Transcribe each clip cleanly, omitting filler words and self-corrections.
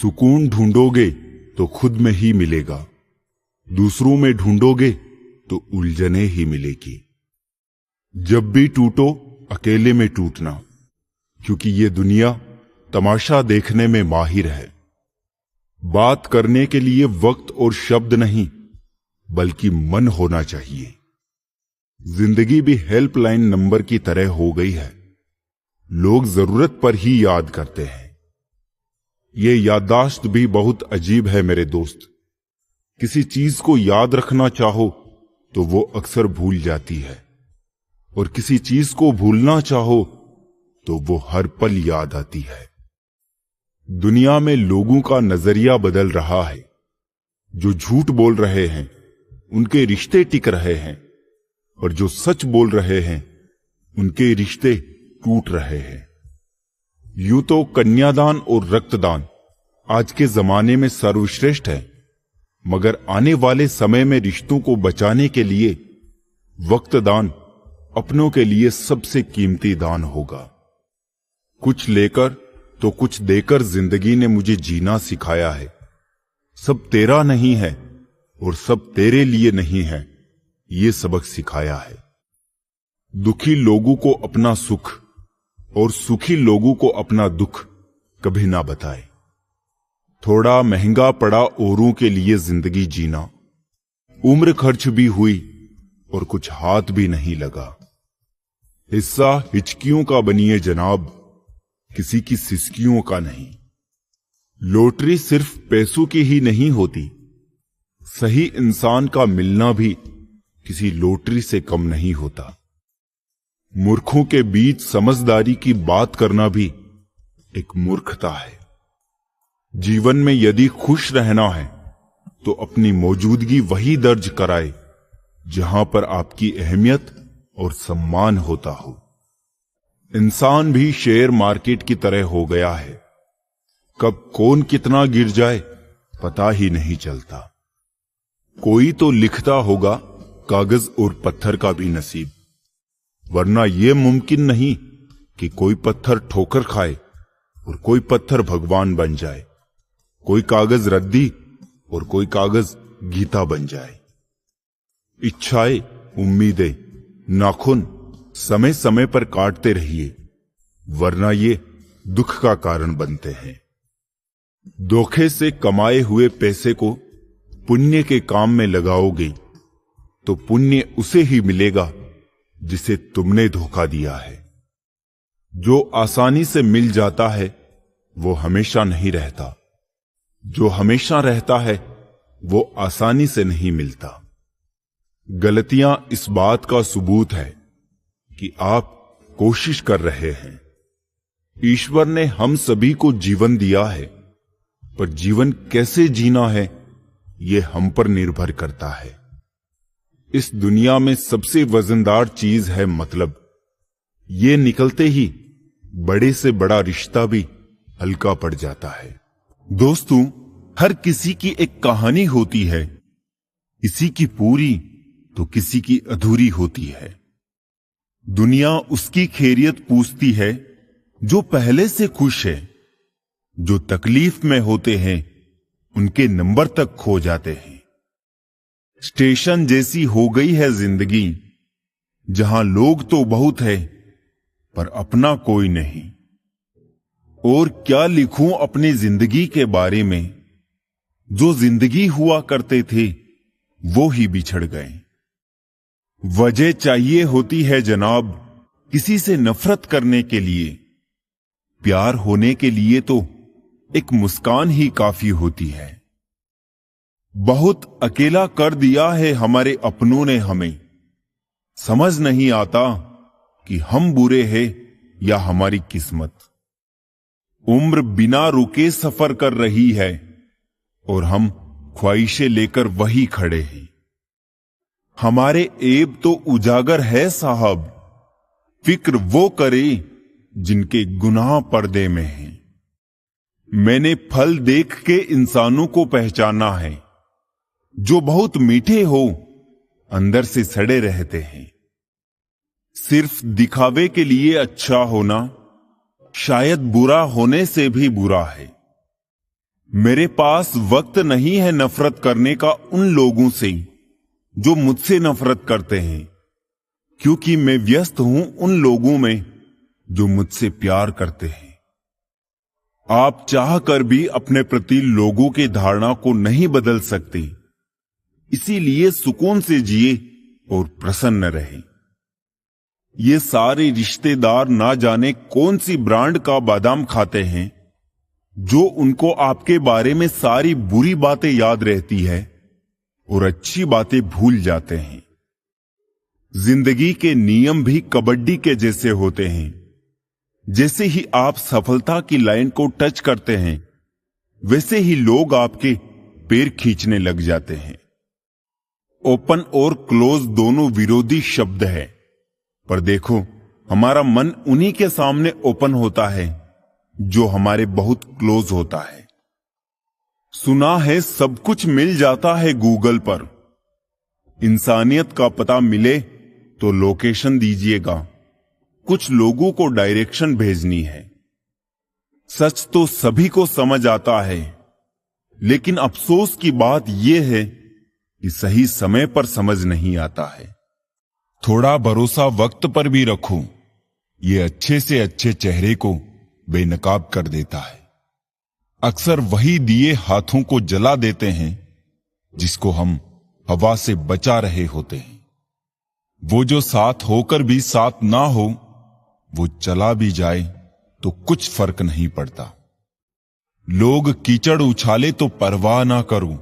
सुकून ढूंढोगे तो खुद में ही मिलेगा, दूसरों में ढूंढोगे तो उलझने ही मिलेगी। जब भी टूटो अकेले में टूटना, क्योंकि ये दुनिया तमाशा देखने में माहिर है। बात करने के लिए वक्त और शब्द नहीं, बल्कि मन होना चाहिए। जिंदगी भी हेल्पलाइन नंबर की तरह हो गई है, लोग जरूरत पर ही याद करते हैं। ये याददाश्त भी बहुत अजीब है मेरे दोस्त। किसी चीज को याद रखना चाहो तो वो अक्सर भूल जाती है, और किसी चीज को भूलना चाहो तो वो हर पल याद आती है। दुनिया में लोगों का नजरिया बदल रहा है। जो झूठ बोल रहे हैं उनके रिश्ते टिक रहे हैं, और जो सच बोल रहे हैं उनके रिश्ते टूट रहे हैं। यूं तो कन्यादान और रक्तदान आज के जमाने में सर्वश्रेष्ठ है, मगर आने वाले समय में रिश्तों को बचाने के लिए वक्तदान अपनों के लिए सबसे कीमती दान होगा। कुछ लेकर तो कुछ देकर जिंदगी ने मुझे जीना सिखाया है। सब तेरा नहीं है और सब तेरे लिए नहीं है, ये सबक सिखाया है। दुखी लोगों को अपना सुख और सुखी लोगों को अपना दुख कभी ना बताए। थोड़ा महंगा पड़ा औरों के लिए जिंदगी जीना, उम्र खर्च भी हुई और कुछ हाथ भी नहीं लगा। हिस्सा हिचकियों का बनिए जनाब, किसी की सिसकियों का नहीं। लॉटरी सिर्फ पैसों की ही नहीं होती, सही इंसान का मिलना भी किसी लॉटरी से कम नहीं होता। मूर्खों के बीच समझदारी की बात करना भी एक मूर्खता है। जीवन में यदि खुश रहना है तो अपनी मौजूदगी वही दर्ज कराए जहां पर आपकी अहमियत और सम्मान होता हो। इंसान भी शेयर मार्केट की तरह हो गया है, कब कौन कितना गिर जाए पता ही नहीं चलता। कोई तो लिखता होगा कागज और पत्थर का भी नसीब, वरना यह मुमकिन नहीं कि कोई पत्थर ठोकर खाए और कोई पत्थर भगवान बन जाए, कोई कागज रद्दी और कोई कागज गीता बन जाए। इच्छाएं, उम्मीदें, नाखून समय समय पर काटते रहिए, वरना ये दुख का कारण बनते हैं। धोखे से कमाए हुए पैसे को पुण्य के काम में लगाओगे तो पुण्य उसे ही मिलेगा जिसे तुमने धोखा दिया है। जो आसानी से मिल जाता है वो हमेशा नहीं रहता, जो हमेशा रहता है वो आसानी से नहीं मिलता। गलतियां इस बात का सबूत है कि आप कोशिश कर रहे हैं। ईश्वर ने हम सभी को जीवन दिया है, पर जीवन कैसे जीना है यह हम पर निर्भर करता है। इस दुनिया में सबसे वजनदार चीज है मतलब। ये निकलते ही बड़े से बड़ा रिश्ता भी हल्का पड़ जाता है। दोस्तों, हर किसी की एक कहानी होती है, किसी की पूरी तो किसी की अधूरी होती है। दुनिया उसकी खैरियत पूछती है जो पहले से खुश है, जो तकलीफ में होते हैं उनके नंबर तक खो जाते हैं। स्टेशन जैसी हो गई है जिंदगी, जहां लोग तो बहुत है पर अपना कोई नहीं। और क्या लिखूं अपनी जिंदगी के बारे में, जो जिंदगी हुआ करते थे वो ही बिछड़ गए। वजह चाहिए होती है जनाब किसी से नफरत करने के लिए, प्यार होने के लिए तो एक मुस्कान ही काफी होती है। बहुत अकेला कर दिया है हमारे अपनों ने हमें, समझ नहीं आता कि हम बुरे हैं या हमारी किस्मत। उम्र बिना रुके सफर कर रही है और हम ख्वाहिशें लेकर वही खड़े हैं। हमारे ऐब तो उजागर है साहब, फिक्र वो करे जिनके गुनाह पर्दे में हैं। मैंने फल देख के इंसानों को पहचाना है, जो बहुत मीठे हो अंदर से सड़े रहते हैं। सिर्फ दिखावे के लिए अच्छा होना शायद बुरा होने से भी बुरा है। मेरे पास वक्त नहीं है नफरत करने का उन लोगों से जो मुझसे नफरत करते हैं, क्योंकि मैं व्यस्त हूं उन लोगों में जो मुझसे प्यार करते हैं। आप चाहकर भी अपने प्रति लोगों की धारणा को नहीं बदल सकते, इसीलिए सुकून से जिए और प्रसन्न रहें। ये सारे रिश्तेदार ना जाने कौन सी ब्रांड का बादाम खाते हैं, जो उनको आपके बारे में सारी बुरी बातें याद रहती है और अच्छी बातें भूल जाते हैं। जिंदगी के नियम भी कबड्डी के जैसे होते हैं। जैसे ही आप सफलता की लाइन को टच करते हैं, वैसे ही लोग आपके पैर खींचने लग जाते हैं। ओपन और क्लोज दोनों विरोधी शब्द है, पर देखो हमारा मन उन्हीं के सामने ओपन होता है जो हमारे बहुत क्लोज होता है। सुना है सब कुछ मिल जाता है गूगल पर। इंसानियत का पता मिले तो लोकेशन दीजिएगा, कुछ लोगों को डायरेक्शन भेजनी है। सच तो सभी को समझ आता है, लेकिन अफसोस की बात यह है कि सही समय पर समझ नहीं आता है। थोड़ा भरोसा वक्त पर भी रखो, ये अच्छे से अच्छे चेहरे को बेनकाब कर देता है। अक्सर वही दिए हाथों को जला देते हैं जिसको हम हवा से बचा रहे होते हैं। वो जो साथ होकर भी साथ ना हो, वो चला भी जाए तो कुछ फर्क नहीं पड़ता। लोग कीचड़ उछाले तो परवाह ना करो।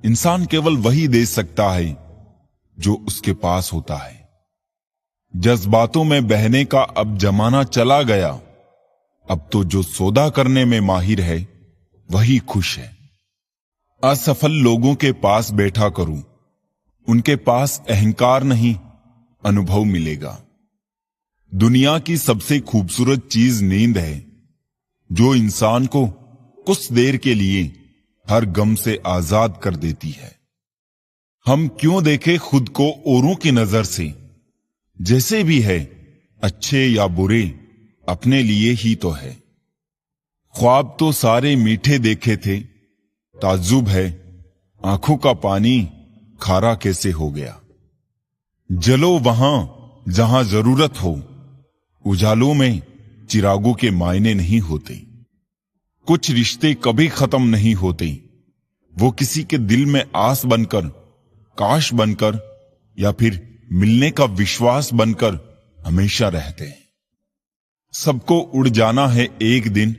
इंसान केवल वही दे सकता है जो उसके पास होता है। जज्बातों में बहने का अब जमाना चला गया। अब तो जो सौदा करने में माहिर है वही खुश है। असफल लोगों के पास बैठा करूं, उनके पास अहंकार नहीं, अनुभव मिलेगा। दुनिया की सबसे खूबसूरत चीज नींद है, जो इंसान को कुछ देर के लिए हर गम से आजाद कर देती है। हम क्यों देखें खुद को औरों की नजर से? जैसे भी है, अच्छे या बुरे, अपने लिए ही तो है। ख्वाब तो सारे मीठे देखे थे, ताज्जुब है आंखों का पानी खारा कैसे हो गया। जलो वहां जहां जरूरत हो, उजालों में चिरागों के मायने नहीं होते। कुछ रिश्ते कभी खत्म नहीं होते, वो किसी के दिल में आस बनकर, काश बनकर या फिर मिलने का विश्वास बनकर हमेशा रहते हैं। सबको उड़ जाना है एक दिन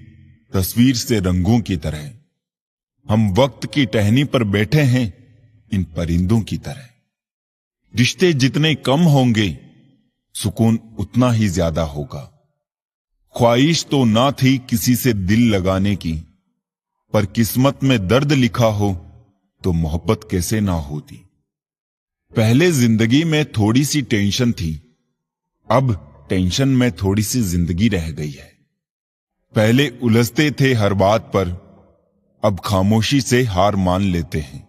तस्वीर से रंगों की तरह। हम वक्त की टहनी पर बैठे हैं इन परिंदों की तरह। रिश्ते जितने कम होंगे, सुकून उतना ही ज्यादा होगा। ख्वाहिश तो ना थी किसी से दिल लगाने की, पर किस्मत में दर्द लिखा हो तो मोहब्बत कैसे ना होती। पहले जिंदगी में थोड़ी सी टेंशन थी, अब टेंशन में थोड़ी सी जिंदगी रह गई है। पहले उलझते थे हर बात पर, अब खामोशी से हार मान लेते हैं।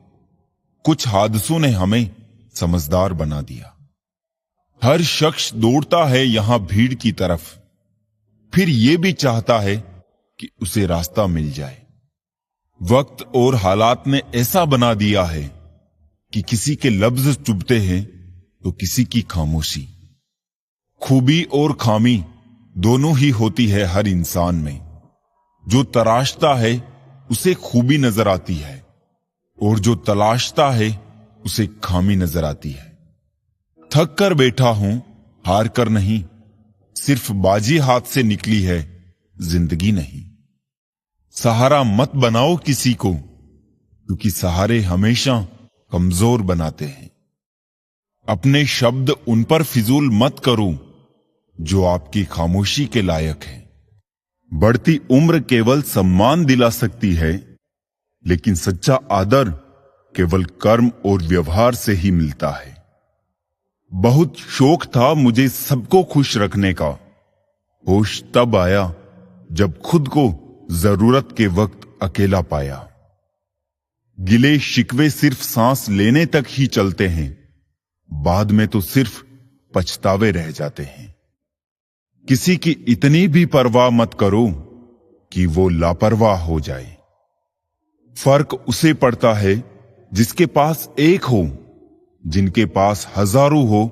कुछ हादसों ने हमें समझदार बना दिया। हर शख्स दौड़ता है यहां भीड़ की तरफ, फिर यह भी चाहता है कि उसे रास्ता मिल जाए। वक्त और हालात ने ऐसा बना दिया है कि किसी के लफ्ज चुभते हैं तो किसी की खामोशी। खूबी और खामी दोनों ही होती है हर इंसान में। जो तराशता है उसे खूबी नजर आती है, और जो तलाशता है उसे खामी नजर आती है। थक कर बैठा हूं, हार कर नहीं, सिर्फ बाजी हाथ से निकली है, जिंदगी नहीं। सहारा मत बनाओ किसी को, क्योंकि सहारे हमेशा कमजोर बनाते हैं। अपने शब्द उन पर फिजूल मत करो जो आपकी खामोशी के लायक है। बढ़ती उम्र केवल सम्मान दिला सकती है, लेकिन सच्चा आदर केवल कर्म और व्यवहार से ही मिलता है। बहुत शौक था मुझे सबको खुश रखने का, होश तब आया जब खुद को जरूरत के वक्त अकेला पाया। गिले शिकवे सिर्फ सांस लेने तक ही चलते हैं, बाद में तो सिर्फ पछतावे रह जाते हैं। किसी की इतनी भी परवाह मत करो कि वो लापरवाह हो जाए। फर्क उसे पड़ता है जिसके पास एक हो। जिनके पास हजारों हो,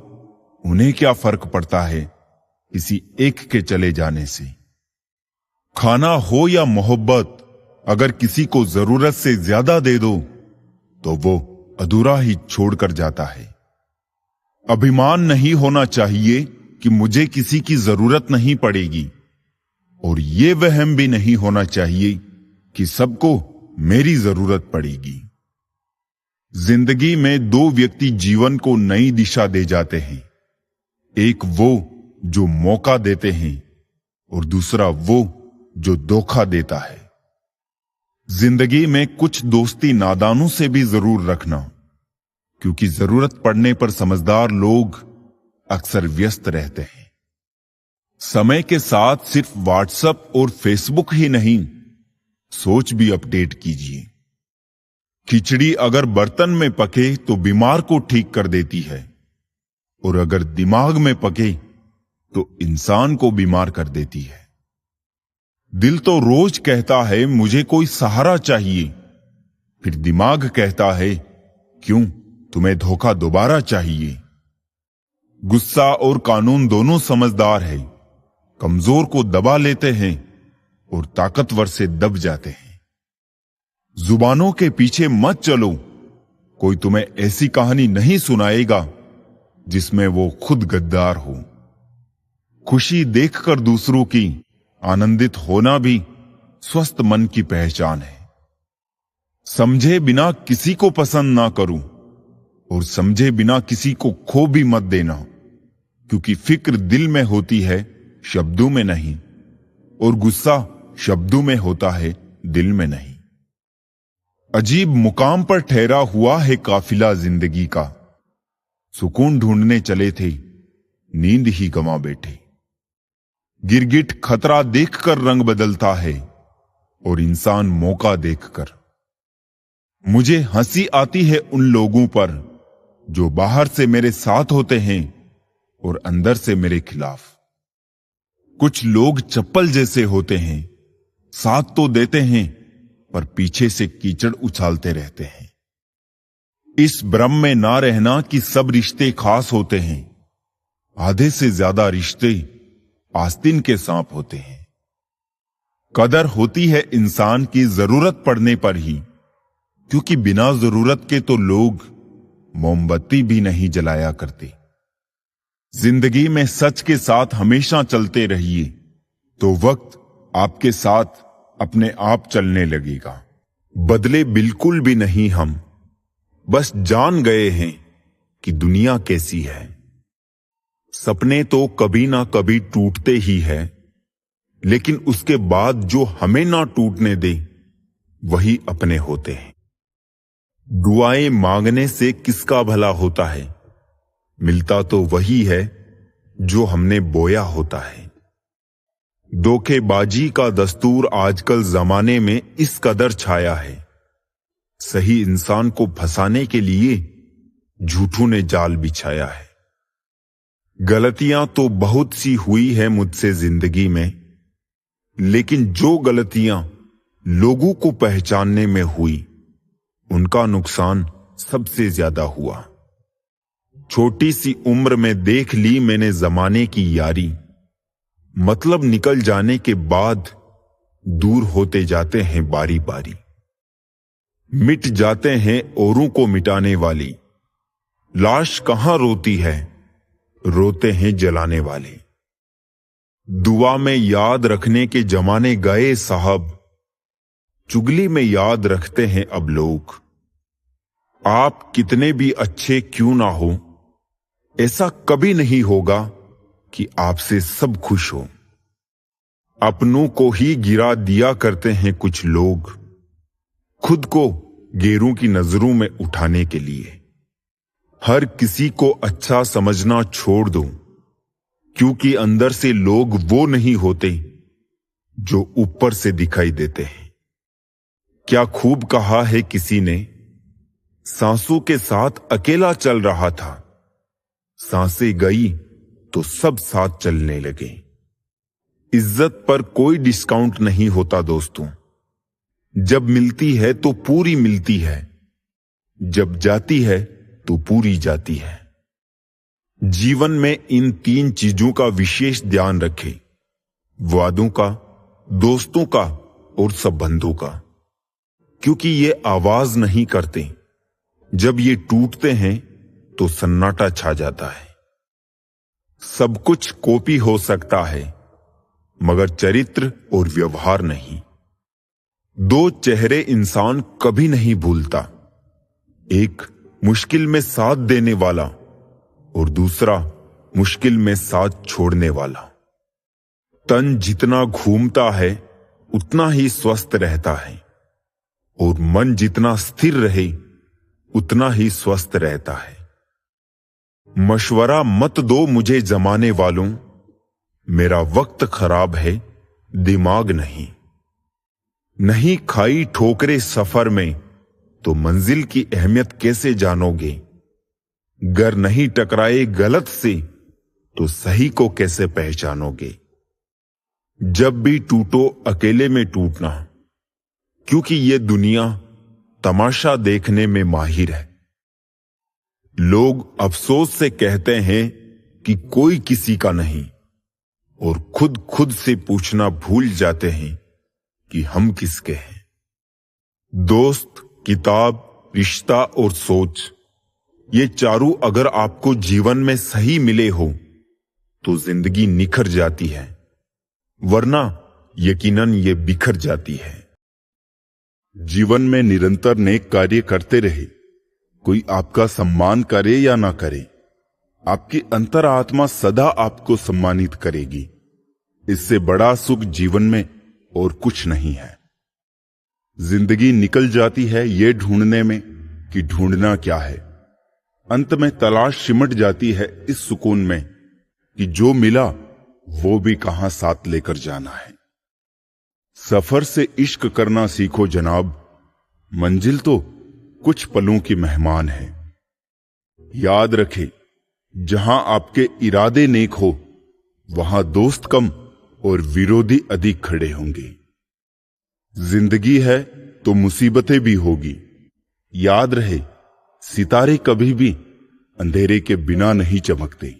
उन्हें क्या फर्क पड़ता है किसी एक के चले जाने से। खाना हो या मोहब्बत, अगर किसी को जरूरत से ज्यादा दे दो तो वो अधूरा ही छोड़कर जाता है। अभिमान नहीं होना चाहिए कि मुझे किसी की जरूरत नहीं पड़ेगी, और ये वहम भी नहीं होना चाहिए कि सबको मेरी जरूरत पड़ेगी। जिंदगी में दो व्यक्ति जीवन को नई दिशा दे जाते हैं। एक वो जो मौका देते हैं और दूसरा वो जो धोखा देता है। जिंदगी में कुछ दोस्ती नादानों से भी जरूर रखना, क्योंकि जरूरत पड़ने पर समझदार लोग अक्सर व्यस्त रहते हैं। समय के साथ सिर्फ व्हाट्सएप और फेसबुक ही नहीं, सोच भी अपडेट कीजिए। खिचड़ी अगर बर्तन में पके तो बीमार को ठीक कर देती है, और अगर दिमाग में पके तो इंसान को बीमार कर देती है। दिल तो रोज कहता है मुझे कोई सहारा चाहिए, फिर दिमाग कहता है क्यों, तुम्हें धोखा दोबारा चाहिए। गुस्सा और कानून दोनों समझदार है, कमजोर को दबा लेते हैं और ताकतवर से दब जाते हैं। जुबानों के पीछे मत चलो, कोई तुम्हें ऐसी कहानी नहीं सुनाएगा जिसमें वो खुद गद्दार हो। खुशी देखकर दूसरों की आनंदित होना भी स्वस्थ मन की पहचान है। समझे बिना किसी को पसंद ना करो, और समझे बिना किसी को खो भी मत देना, क्योंकि फिक्र दिल में होती है शब्दों में नहीं, और गुस्सा शब्दों में होता है दिल में नहीं। अजीब मुकाम पर ठहरा हुआ है काफिला जिंदगी का, सुकून ढूंढने चले थे नींद ही गंवा बैठे। गिरगिट खतरा देखकर रंग बदलता है, और इंसान मौका देखकर। मुझे हंसी आती है उन लोगों पर जो बाहर से मेरे साथ होते हैं और अंदर से मेरे खिलाफ। कुछ लोग चप्पल जैसे होते हैं, साथ तो देते हैं पर पीछे से कीचड़ उछालते रहते हैं। इस भ्रम में ना रहना कि सब रिश्ते खास होते हैं। आधे से ज्यादा रिश्ते आस्तीन के सांप होते हैं। कदर होती है इंसान की जरूरत पड़ने पर ही, क्योंकि बिना जरूरत के तो लोग मोमबत्ती भी नहीं जलाया करते। जिंदगी में सच के साथ हमेशा चलते रहिए, तो वक्त आपके साथ अपने आप चलने लगेगा। बदले बिल्कुल भी नहीं हम, बस जान गए हैं कि दुनिया कैसी है। सपने तो कभी ना कभी टूटते ही है, लेकिन उसके बाद जो हमें ना टूटने दे वही अपने होते हैं। दुआएं मांगने से किसका भला होता है, मिलता तो वही है जो हमने बोया होता है। धोखेबाजी का दस्तूर आजकल जमाने में इस कदर छाया है, सही इंसान को फंसाने के लिए झूठों ने जाल बिछाया है। गलतियां तो बहुत सी हुई है मुझसे जिंदगी में, लेकिन जो गलतियां लोगों को पहचानने में हुई, उनका नुकसान सबसे ज्यादा हुआ। छोटी सी उम्र में देख ली मैंने जमाने की यारी, मतलब निकल जाने के बाद दूर होते जाते हैं बारी बारी। मिट जाते हैं औरों को मिटाने वाली, लाश कहां रोती है, रोते हैं जलाने वाले। दुआ में याद रखने के जमाने गए साहब, चुगली में याद रखते हैं अब लोग। आप कितने भी अच्छे क्यों ना हो, ऐसा कभी नहीं होगा कि आपसे सब खुश हो। अपनों को ही गिरा दिया करते हैं कुछ लोग, खुद को गैरों की नजरों में उठाने के लिए। हर किसी को अच्छा समझना छोड़ दो, क्योंकि अंदर से लोग वो नहीं होते जो ऊपर से दिखाई देते हैं। क्या खूब कहा है किसी ने, सांसों के साथ अकेला चल रहा था, सांसें गई तो सब साथ चलने लगे। इज्जत पर कोई डिस्काउंट नहीं होता दोस्तों, जब मिलती है तो पूरी मिलती है, जब जाती है तो पूरी जाती है। जीवन में इन 3 चीजों का विशेष ध्यान रखें, वादों का, दोस्तों का और संबंधों का, क्योंकि ये आवाज नहीं करते। जब ये टूटते हैं तो सन्नाटा छा जाता है। सब कुछ कॉपी हो सकता है, मगर चरित्र और व्यवहार नहीं। 2 चेहरे इंसान कभी नहीं भूलता, एक मुश्किल में साथ देने वाला और दूसरा मुश्किल में साथ छोड़ने वाला। तन जितना घूमता है उतना ही स्वस्थ रहता है, और मन जितना स्थिर रहे उतना ही स्वस्थ रहता है। मशवरा मत दो मुझे जमाने वालों, मेरा वक्त खराब है, दिमाग नहीं। नहीं खाई ठोकरे सफर में तो मंजिल की अहमियत कैसे जानोगे? गर नहीं टकराए गलत से तो सही को कैसे पहचानोगे? जब भी टूटो अकेले में टूटना, क्योंकि ये दुनिया तमाशा देखने में माहिर है। लोग अफसोस से कहते हैं कि कोई किसी का नहीं, और खुद से पूछना भूल जाते हैं कि हम किसके हैं। दोस्त, किताब, रिश्ता और सोच, ये चारों अगर आपको जीवन में सही मिले हो तो जिंदगी निखर जाती है, वरना यकीनन ये बिखर जाती है। जीवन में निरंतर नेक कार्य करते रहे, कोई आपका सम्मान करे या ना करे, आपकी अंतरात्मा सदा आपको सम्मानित करेगी। इससे बड़ा सुख जीवन में और कुछ नहीं है। जिंदगी निकल जाती है ये ढूंढने में कि ढूंढना क्या है। अंत में तलाश सिमट जाती है इस सुकून में कि जो मिला वो भी कहां साथ लेकर जाना है। सफर से इश्क करना सीखो जनाब, मंजिल तो कुछ पलों की मेहमान है। याद रखे, जहां आपके इरादे नेक हो वहां दोस्त कम और विरोधी अधिक खड़े होंगे। जिंदगी है तो मुसीबतें भी होगी। याद रहे, सितारे कभी भी अंधेरे के बिना नहीं चमकते।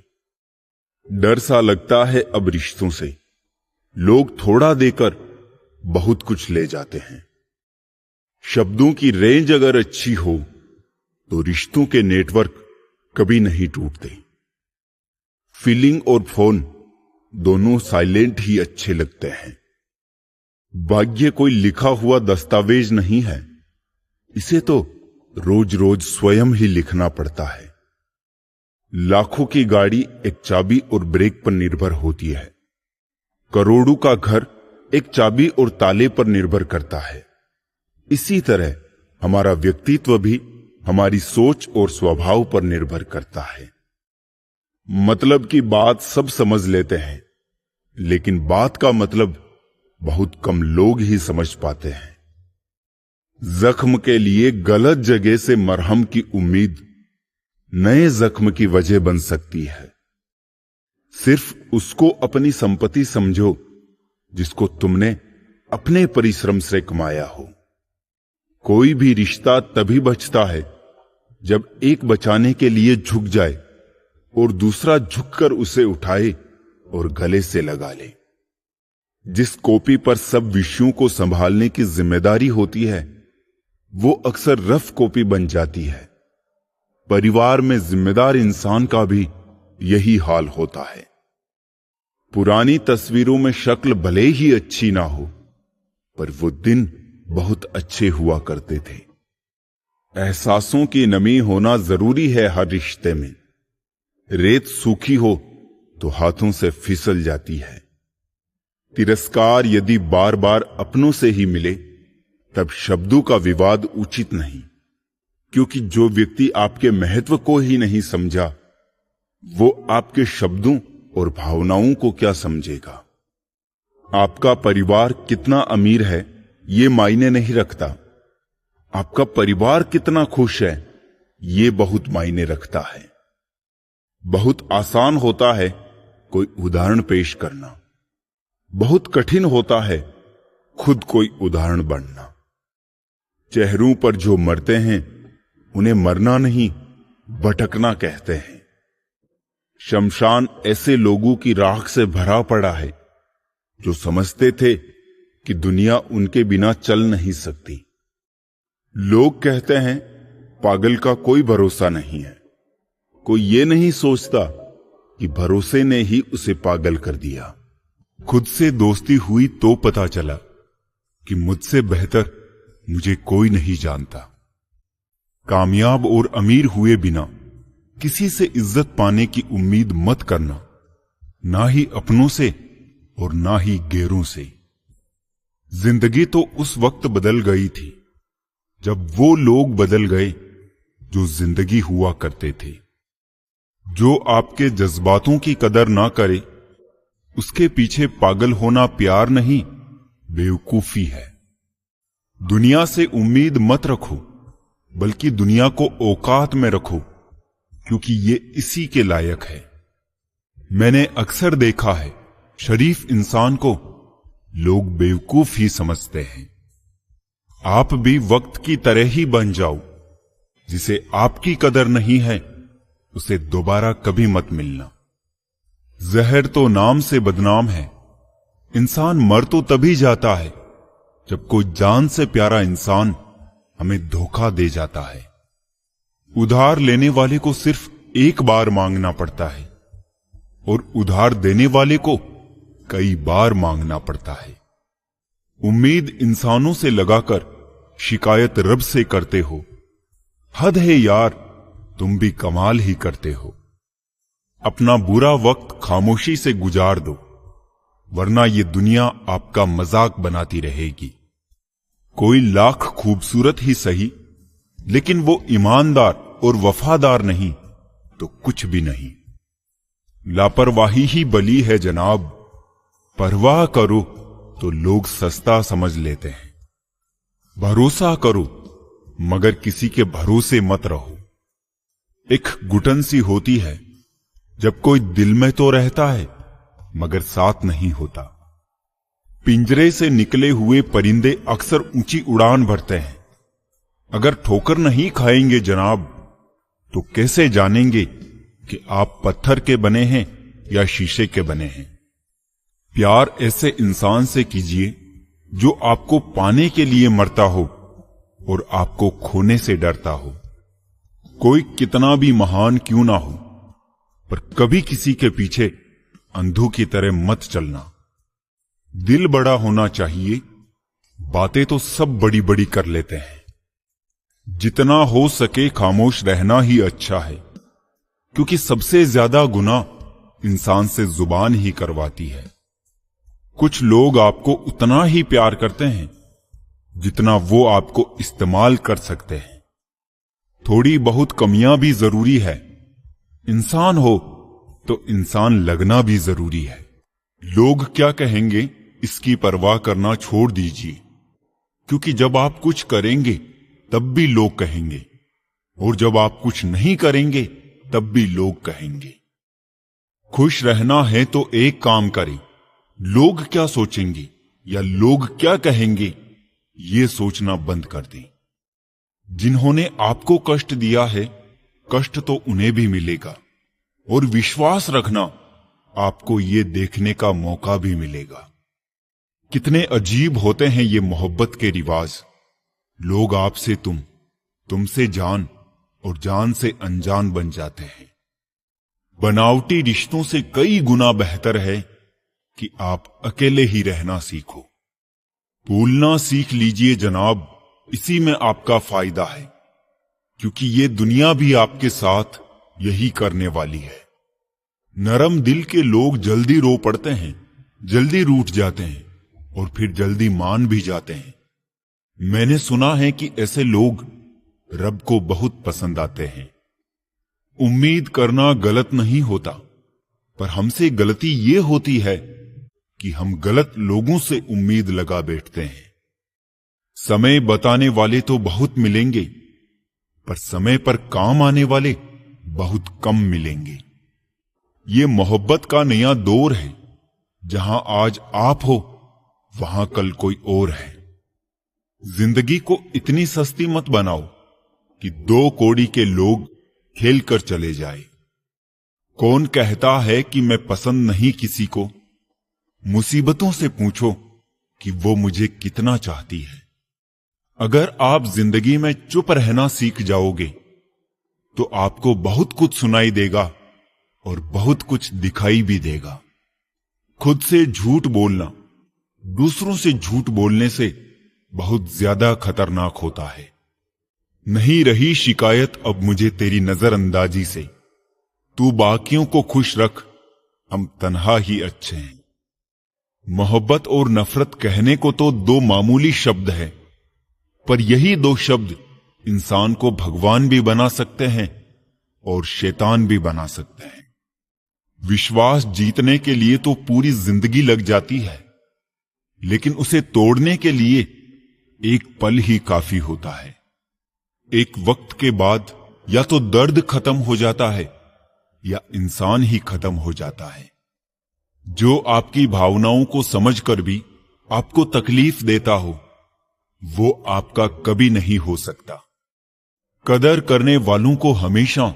डर सा लगता है अब रिश्तों से, लोग थोड़ा देकर बहुत कुछ ले जाते हैं। शब्दों की रेंज अगर अच्छी हो तो रिश्तों के नेटवर्क कभी नहीं टूटते। फीलिंग और फोन दोनों साइलेंट ही अच्छे लगते हैं। भाग्य कोई लिखा हुआ दस्तावेज नहीं है, इसे तो रोज रोज स्वयं ही लिखना पड़ता है। लाखों की गाड़ी एक चाबी और ब्रेक पर निर्भर होती है। करोड़ों का घर एक चाबी और ताले पर निर्भर करता है। इसी तरह हमारा व्यक्तित्व भी हमारी सोच और स्वभाव पर निर्भर करता है। मतलब की बात सब समझ लेते हैं, लेकिन बात का मतलब बहुत कम लोग ही समझ पाते हैं। जख्म के लिए गलत जगह से मरहम की उम्मीद नए जख्म की वजह बन सकती है। सिर्फ उसको अपनी संपत्ति समझो जिसको तुमने अपने परिश्रम से कमाया हो। कोई भी रिश्ता तभी बचता है जब एक बचाने के लिए झुक जाए और दूसरा झुककर उसे उठाए और गले से लगा ले। जिस कॉपी पर सब विषयों को संभालने की जिम्मेदारी होती है वो अक्सर रफ कॉपी बन जाती है। परिवार में जिम्मेदार इंसान का भी यही हाल होता है। पुरानी तस्वीरों में शक्ल भले ही अच्छी ना हो, पर वो दिन बहुत अच्छे हुआ करते थे। एहसासों की नमी होना जरूरी है हर रिश्ते में। रेत सूखी हो तो हाथों से फिसल जाती है। तिरस्कार यदि बार बार अपनों से ही मिले तब शब्दों का विवाद उचित नहीं, क्योंकि जो व्यक्ति आपके महत्व को ही नहीं समझा वो आपके शब्दों और भावनाओं को क्या समझेगा। आपका परिवार कितना अमीर है ये मायने नहीं रखता, आपका परिवार कितना खुश है ये बहुत मायने रखता है। बहुत आसान होता है कोई उदाहरण पेश करना, बहुत कठिन होता है खुद कोई उदाहरण बनना। चेहरों पर जो मरते हैं उन्हें मरना नहीं, भटकना कहते हैं। शमशान ऐसे लोगों की राख से भरा पड़ा है जो समझते थे कि दुनिया उनके बिना चल नहीं सकती। लोग कहते हैं पागल का कोई भरोसा नहीं है। कोई ये नहीं सोचता कि भरोसे ने ही उसे पागल कर दिया। खुद से दोस्ती हुई तो पता चला कि मुझसे बेहतर मुझे कोई नहीं जानता। कामयाब और अमीर हुए बिना किसी से इज्जत पाने की उम्मीद मत करना, ना ही अपनों से और ना ही गैरों से। जिंदगी तो उस वक्त बदल गई थी जब वो लोग बदल गए जो जिंदगी हुआ करते थे। जो आपके जज्बातों की कदर ना करे उसके पीछे पागल होना प्यार नहीं, बेवकूफी है। दुनिया से उम्मीद मत रखो, बल्कि दुनिया को औकात में रखो, क्योंकि ये इसी के लायक है। मैंने अक्सर देखा है शरीफ इंसान को लोग बेवकूफ ही समझते हैं। आप भी वक्त की तरह ही बन जाओ। जिसे आपकी कदर नहीं है उसे दोबारा कभी मत मिलना। जहर तो नाम से बदनाम है। इंसान मर तो तभी जाता है जब कोई जान से प्यारा इंसान हमें धोखा दे जाता है। उधार लेने वाले को सिर्फ एक बार मांगना पड़ता है और उधार देने वाले को कई बार मांगना पड़ता है। उम्मीद इंसानों से लगाकर शिकायत रब से करते हो। हद है यार, तुम भी कमाल ही करते हो। अपना बुरा वक्त खामोशी से गुजार दो, वरना ये दुनिया आपका मजाक बनाती रहेगी। कोई लाख खूबसूरत ही सही, लेकिन वो ईमानदार और वफादार नहीं तो कुछ भी नहीं। लापरवाही ही बली है जनाब। परवाह करो तो लोग सस्ता समझ लेते हैं। भरोसा करो मगर किसी के भरोसे मत रहो। एक घुटन सी होती है जब कोई दिल में तो रहता है मगर साथ नहीं होता। पिंजरे से निकले हुए परिंदे अक्सर ऊंची उड़ान भरते हैं। अगर ठोकर नहीं खाएंगे जनाब तो कैसे जानेंगे कि आप पत्थर के बने हैं या शीशे के बने हैं। प्यार ऐसे इंसान से कीजिए जो आपको पाने के लिए मरता हो और आपको खोने से डरता हो। कोई कितना भी महान क्यों ना हो, पर कभी किसी के पीछे अंधों की तरह मत चलना। दिल बड़ा होना चाहिए, बातें तो सब बड़ी बड़ी कर लेते हैं। जितना हो सके खामोश रहना ही अच्छा है, क्योंकि सबसे ज्यादा गुनाह इंसान से जुबान ही करवाती है। कुछ लोग आपको उतना ही प्यार करते हैं जितना वो आपको इस्तेमाल कर सकते हैं। थोड़ी बहुत कमियां भी जरूरी है। इंसान हो तो इंसान लगना भी जरूरी है। लोग क्या कहेंगे इसकी परवाह करना छोड़ दीजिए, क्योंकि जब आप कुछ करेंगे तब भी लोग कहेंगे, और जब आप कुछ नहीं करेंगे तब भी लोग कहेंगे। खुश रहना है तो एक काम करें, लोग क्या सोचेंगे या लोग क्या कहेंगे ये सोचना बंद कर दें। जिन्होंने आपको कष्ट दिया है, कष्ट तो उन्हें भी मिलेगा, और विश्वास रखना आपको ये देखने का मौका भी मिलेगा। कितने अजीब होते हैं ये मोहब्बत के रिवाज। लोग आपसे तुमसे जान और जान से अनजान बन जाते हैं। बनावटी रिश्तों से कई गुना बेहतर है कि आप अकेले ही रहना सीखो। भूलना सीख लीजिए जनाब, इसी में आपका फायदा है, क्योंकि ये दुनिया भी आपके साथ यही करने वाली है। नरम दिल के लोग जल्दी रो पड़ते हैं, जल्दी रूठ जाते हैं और फिर जल्दी मान भी जाते हैं। मैंने सुना है कि ऐसे लोग रब को बहुत पसंद आते हैं। उम्मीद करना गलत नहीं होता, पर हमसे गलती ये होती है कि हम गलत लोगों से उम्मीद लगा बैठते हैं। समय बताने वाले तो बहुत मिलेंगे, पर समय पर काम आने वाले बहुत कम मिलेंगे। ये मोहब्बत का नया दौर है, जहां आज आप हो वहां कल कोई और है। जिंदगी को इतनी सस्ती मत बनाओ कि 2 कौड़ी के लोग खेल कर चले जाए। कौन कहता है कि मैं पसंद नहीं किसी को? मुसीबतों से पूछो कि वो मुझे कितना चाहती है। अगर आप जिंदगी में चुप रहना सीख जाओगे तो आपको बहुत कुछ सुनाई देगा और बहुत कुछ दिखाई भी देगा। खुद से झूठ बोलना दूसरों से झूठ बोलने से बहुत ज्यादा खतरनाक होता है। नहीं रही शिकायत अब मुझे तेरी नजरअंदाजी से। तू बाकियों को खुश रख, हम तन्हा ही अच्छे हैं। मोहब्बत और नफरत कहने को तो 2 मामूली शब्द हैं, पर यही 2 शब्द इंसान को भगवान भी बना सकते हैं और शैतान भी बना सकते हैं। विश्वास जीतने के लिए तो पूरी जिंदगी लग जाती है, लेकिन उसे तोड़ने के लिए एक पल ही काफी होता है। एक वक्त के बाद या तो दर्द खत्म हो जाता है या इंसान ही खत्म हो जाता है। जो आपकी भावनाओं को समझकर भी आपको तकलीफ देता हो, वो आपका कभी नहीं हो सकता। कदर करने वालों को हमेशा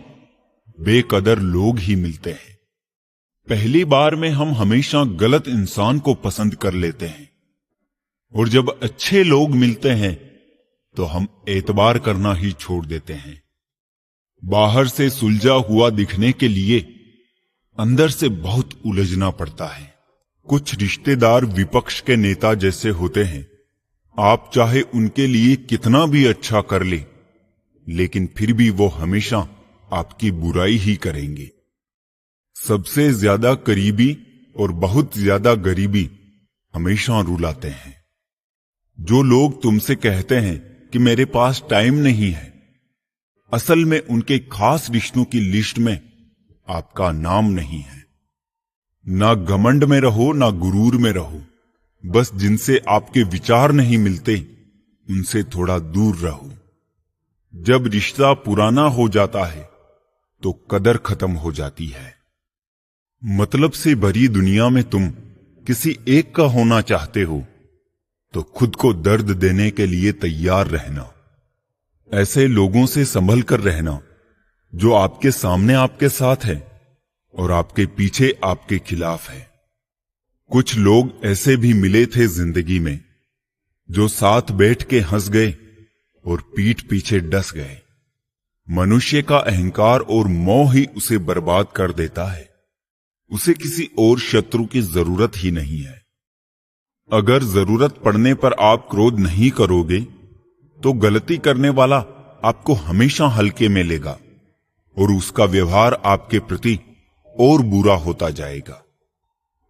बेकदर लोग ही मिलते हैं। पहली बार में हम हमेशा गलत इंसान को पसंद कर लेते हैं, और जब अच्छे लोग मिलते हैं तो हम एतबार करना ही छोड़ देते हैं। बाहर से सुलझा हुआ दिखने के लिए अंदर से बहुत उलझना पड़ता है। कुछ रिश्तेदार विपक्ष के नेता जैसे होते हैं। आप चाहे उनके लिए कितना भी अच्छा कर ले, लेकिन फिर भी वो हमेशा आपकी बुराई ही करेंगे। सबसे ज्यादा करीबी और बहुत ज्यादा गरीबी हमेशा रुलाते हैं। जो लोग तुमसे कहते हैं कि मेरे पास टाइम नहीं है, असल में उनके खास रिश्तों की लिस्ट में आपका नाम नहीं है। ना घमंड में रहो ना गुरूर में रहो, बस जिनसे आपके विचार नहीं मिलते उनसे थोड़ा दूर रहो। जब रिश्ता पुराना हो जाता है तो कदर खत्म हो जाती है। मतलब से भरी दुनिया में तुम किसी एक का होना चाहते हो तो खुद को दर्द देने के लिए तैयार रहना। ऐसे लोगों से संभल कर रहना जो आपके सामने आपके साथ है और आपके पीछे आपके खिलाफ है। कुछ लोग ऐसे भी मिले थे जिंदगी में जो साथ बैठ के हंस गए और पीठ पीछे डस गए। मनुष्य का अहंकार और मोह ही उसे बर्बाद कर देता है। उसे किसी और शत्रु की जरूरत ही नहीं है। अगर जरूरत पड़ने पर आप क्रोध नहीं करोगे तो गलती करने वाला आपको हमेशा हल्के में लेगा और उसका व्यवहार आपके प्रति और बुरा होता जाएगा।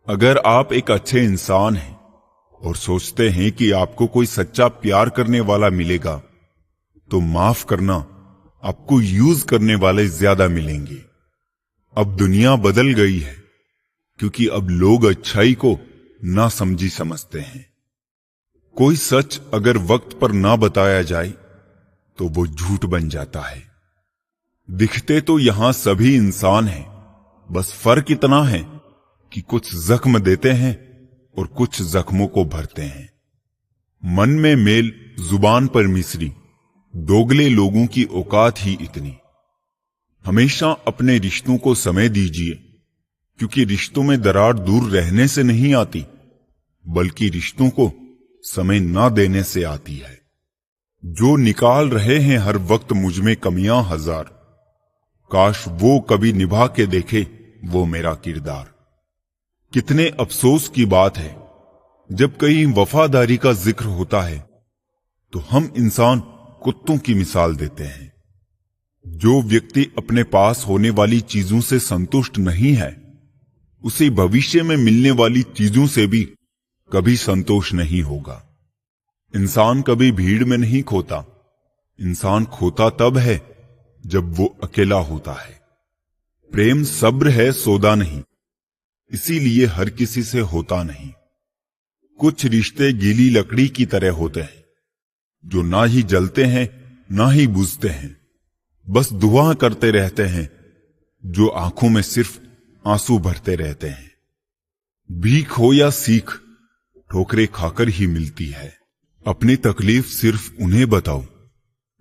अगर आप एक अच्छे इंसान हैं और सोचते हैं कि आपको कोई सच्चा प्यार करने वाला मिलेगा, तो माफ करना, आपको यूज करने वाले ज्यादा मिलेंगे। अब दुनिया बदल गई है, क्योंकि अब लोग अच्छाई को ना समझी समझते हैं। कोई सच अगर वक्त पर ना बताया जाए तो वो झूठ बन जाता है। दिखते तो यहां सभी इंसान हैं, बस फर्क इतना है कि कुछ जख्म देते हैं और कुछ जख्मों को भरते हैं। मन में मेल, जुबान पर मिसरी, दोगले लोगों की औकात ही इतनी। हमेशा अपने रिश्तों को समय दीजिए, क्योंकि रिश्तों में दरार दूर रहने से नहीं आती, बल्कि रिश्तों को समय ना देने से आती है। जो निकाल रहे हैं हर वक्त मुझमें कमियां हजार, काश वो कभी निभा के देखे वो मेरा किरदार। कितने अफसोस की बात है, जब कहीं वफादारी का जिक्र होता है तो हम इंसान कुत्तों की मिसाल देते हैं। जो व्यक्ति अपने पास होने वाली चीजों से संतुष्ट नहीं है, उसे भविष्य में मिलने वाली चीजों से भी कभी संतोष नहीं होगा। इंसान कभी भीड़ में नहीं खोता। इंसान खोता तब है जब वो अकेला होता है। प्रेम सब्र है, सौदा नहीं, इसीलिए हर किसी से होता नहीं। कुछ रिश्ते गीली लकड़ी की तरह होते हैं, जो ना ही जलते हैं ना ही बुझते हैं, बस दुआ करते रहते हैं, जो आंखों में सिर्फ आंसू भरते रहते हैं। भीख हो या सीख, ठोकरें खाकर ही मिलती है। अपनी तकलीफ सिर्फ उन्हें बताओ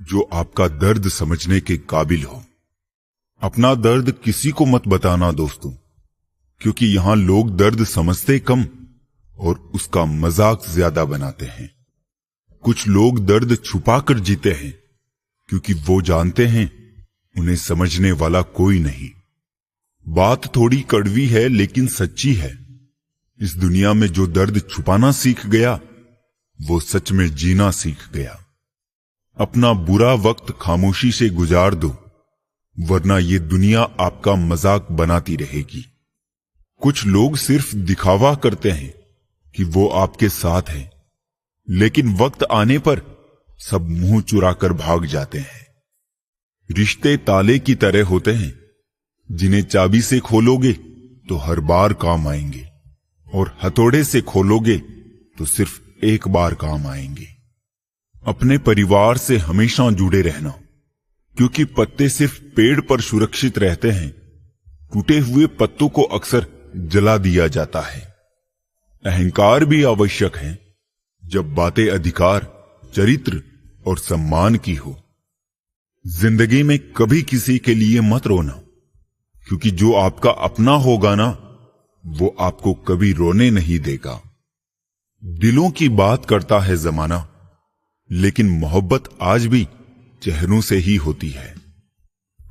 जो आपका दर्द समझने के काबिल हो। अपना दर्द किसी को मत बताना दोस्तों, क्योंकि यहां लोग दर्द समझते कम और उसका मजाक ज्यादा बनाते हैं। कुछ लोग दर्द छुपाकर जीते हैं क्योंकि वो जानते हैं उन्हें समझने वाला कोई नहीं। बात थोड़ी कड़वी है लेकिन सच्ची है। इस दुनिया में जो दर्द छुपाना सीख गया वो सच में जीना सीख गया। अपना बुरा वक्त खामोशी से गुजार दो, वरना ये दुनिया आपका मजाक बनाती रहेगी। कुछ लोग सिर्फ दिखावा करते हैं कि वो आपके साथ हैं, लेकिन वक्त आने पर सब मुंह चुराकर भाग जाते हैं। रिश्ते ताले की तरह होते हैं, जिन्हें चाबी से खोलोगे तो हर बार काम आएंगे और हथौड़े से खोलोगे तो सिर्फ एक बार काम आएंगे। अपने परिवार से हमेशा जुड़े रहना, क्योंकि पत्ते सिर्फ पेड़ पर सुरक्षित रहते हैं। टूटे हुए पत्तों को अक्सर जला दिया जाता है। अहंकार भी आवश्यक है जब बातें अधिकार, चरित्र और सम्मान की हो। जिंदगी में कभी किसी के लिए मत रोना, क्योंकि जो आपका अपना होगा ना, वो आपको कभी रोने नहीं देगा। दिलों की बात करता है जमाना, लेकिन मोहब्बत आज भी चेहरों से ही होती है।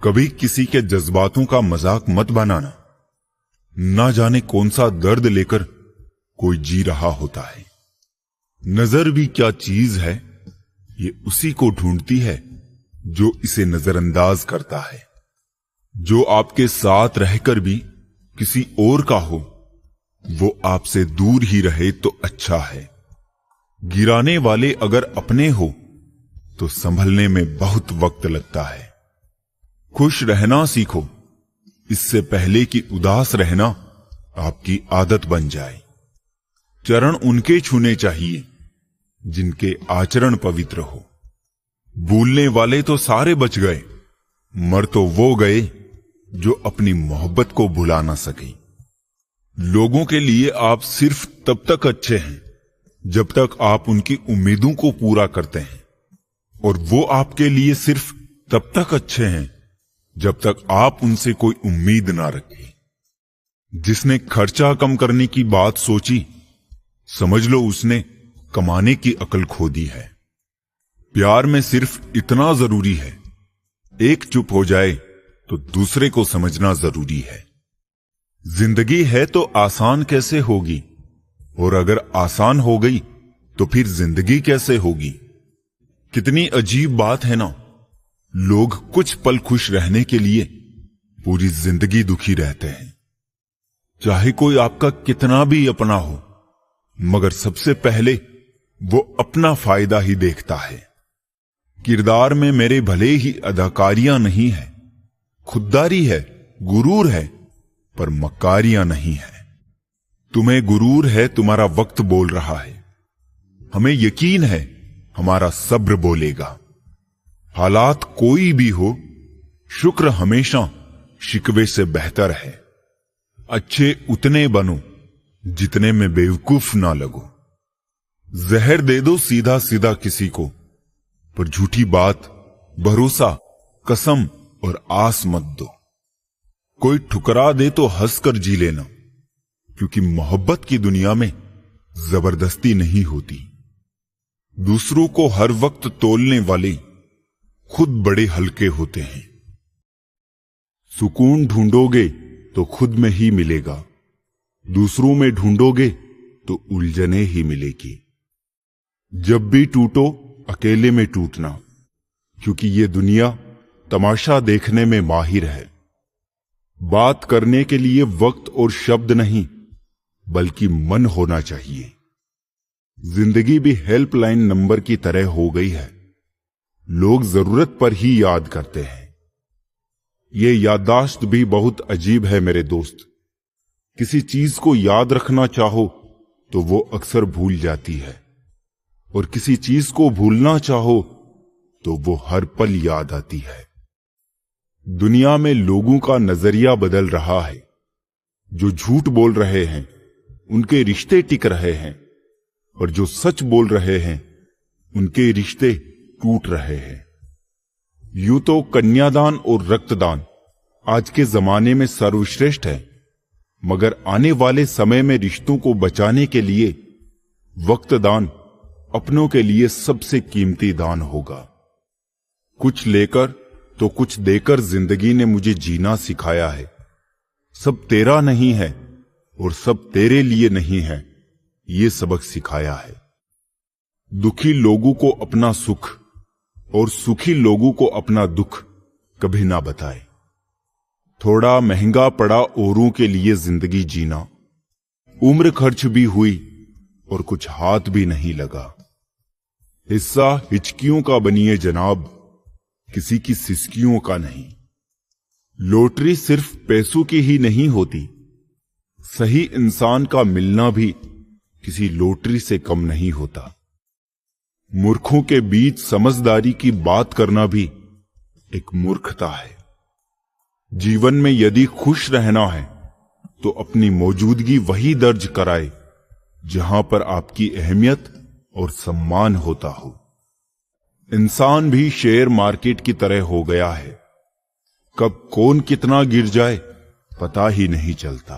कभी किसी के जज्बातों का मजाक मत बनाना। ना जाने कौन सा दर्द लेकर कोई जी रहा होता है। नजर भी क्या चीज है, ये उसी को ढूंढती है जो इसे नजरअंदाज करता है। जो आपके साथ रहकर भी किसी और का हो, वो आपसे दूर ही रहे तो अच्छा है। गिराने वाले अगर अपने हो तो संभलने में बहुत वक्त लगता है। खुश रहना सीखो, इससे पहले कि उदास रहना आपकी आदत बन जाए। चरण उनके छूने चाहिए जिनके आचरण पवित्र हो। भूलने वाले तो सारे बच गए, मर तो वो गए जो अपनी मोहब्बत को भुला ना सके। लोगों के लिए आप सिर्फ तब तक अच्छे हैं जब तक आप उनकी उम्मीदों को पूरा करते हैं, और वो आपके लिए सिर्फ तब तक अच्छे हैं जब तक आप उनसे कोई उम्मीद ना रखें। जिसने खर्चा कम करने की बात सोची, समझ लो उसने कमाने की अकल खो दी है। प्यार में सिर्फ इतना जरूरी है, एक चुप हो जाए तो दूसरे को समझना जरूरी है। जिंदगी है तो आसान कैसे होगी, और अगर आसान हो गई तो फिर जिंदगी कैसे होगी। कितनी अजीब बात है ना, लोग कुछ पल खुश रहने के लिए पूरी जिंदगी दुखी रहते हैं। चाहे कोई आपका कितना भी अपना हो, मगर सबसे पहले वो अपना फायदा ही देखता है। किरदार में मेरे भले ही अदाकारियां नहीं है, खुददारी है, गुरूर है, पर मक्कारियां नहीं है। तुम्हें गुरूर है, तुम्हारा वक्त बोल रहा है। हमें यकीन है हमारा सब्र बोलेगा। हालात कोई भी हो, शुक्र हमेशा शिकवे से बेहतर है। अच्छे उतने बनो जितने में बेवकूफ ना लगो। जहर दे दो सीधा सीधा किसी को, पर झूठी बात, भरोसा, कसम और आस मत दो। कोई ठुकरा दे तो हंसकर जी लेना, क्योंकि मोहब्बत की दुनिया में जबरदस्ती नहीं होती। दूसरों को हर वक्त तोलने वाले खुद बड़े हल्के होते हैं। सुकून ढूंढोगे तो खुद में ही मिलेगा, दूसरों में ढूंढोगे तो उलझने ही मिलेगी। जब भी टूटो अकेले में टूटना, क्योंकि ये दुनिया तमाशा देखने में माहिर है। बात करने के लिए वक्त और शब्द नहीं, बल्कि मन होना चाहिए। जिंदगी भी हेल्पलाइन नंबर की तरह हो गई है, लोग जरूरत पर ही याद करते हैं। ये याददाश्त भी बहुत अजीब है मेरे दोस्त। किसी चीज को याद रखना चाहो तो वो अक्सर भूल जाती है, और किसी चीज को भूलना चाहो तो वो हर पल याद आती है। दुनिया में लोगों का नजरिया बदल रहा है। जो झूठ बोल रहे हैं उनके रिश्ते टिक रहे हैं, और जो सच बोल रहे हैं उनके रिश्ते टूट रहे हैं। यूं तो कन्यादान और रक्तदान आज के जमाने में सर्वश्रेष्ठ है, मगर आने वाले समय में रिश्तों को बचाने के लिए वक्तदान अपनों के लिए सबसे कीमती दान होगा। कुछ लेकर तो कुछ देकर जिंदगी ने मुझे जीना सिखाया है। सब तेरा नहीं है और सब तेरे लिए नहीं है, ये सबक सिखाया है। दुखी लोगों को अपना सुख और सुखी लोगों को अपना दुख कभी ना बताए। थोड़ा महंगा पड़ा औरों के लिए जिंदगी जीना, उम्र खर्च भी हुई और कुछ हाथ भी नहीं लगा। हिस्सा हिचकियों का बनिए जनाब, किसी की सिसकियों का नहीं। लॉटरी सिर्फ पैसों की ही नहीं होती, सही इंसान का मिलना भी किसी लॉटरी से कम नहीं होता। मूर्खों के बीच समझदारी की बात करना भी एक मूर्खता है। जीवन में यदि खुश रहना है तो अपनी मौजूदगी वही दर्ज कराए जहां पर आपकी अहमियत और सम्मान होता हो। इंसान भी शेयर मार्केट की तरह हो गया है, कब कौन कितना गिर जाए पता ही नहीं चलता।